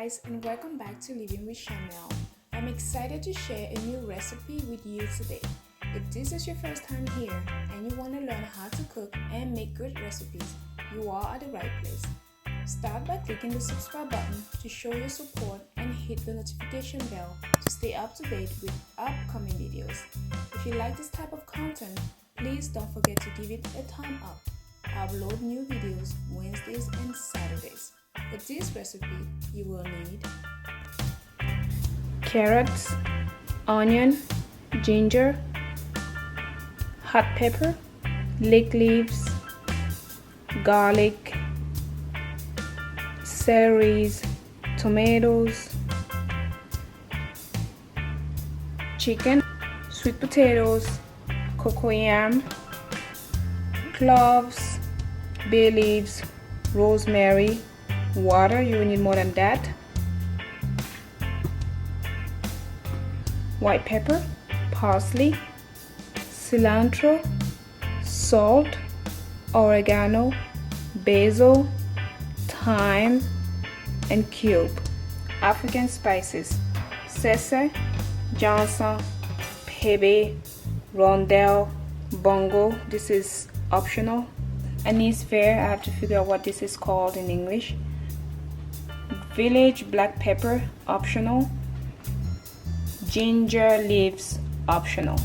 guys, and welcome back to Living with Charnelle. I'm excited to share a new recipe with you today. If this is your first time here and you want to learn how to cook and make good recipes, you are at the right place. Start by clicking the subscribe button to show your support and hit the notification bell to stay up to date with upcoming videos. If you like this type of content, please don't forget to give it a thumb up. I upload new videos Wednesdays and Saturdays. For this recipe, you will need carrots, onion, ginger, hot pepper, leek leaves, garlic, celeries, tomatoes, chicken, sweet potatoes, cocoyam, cloves, bay leaves, rosemary, water. You will need more than that, white pepper, parsley, cilantro, salt, oregano, basil, thyme, and cube. African spices: Sese, Gensang, Pebe, Rondelles, Bongo. This is optional. Anise fair, I have to figure out what this is called in English. Village black pepper, optional. Ginger leaves, optional.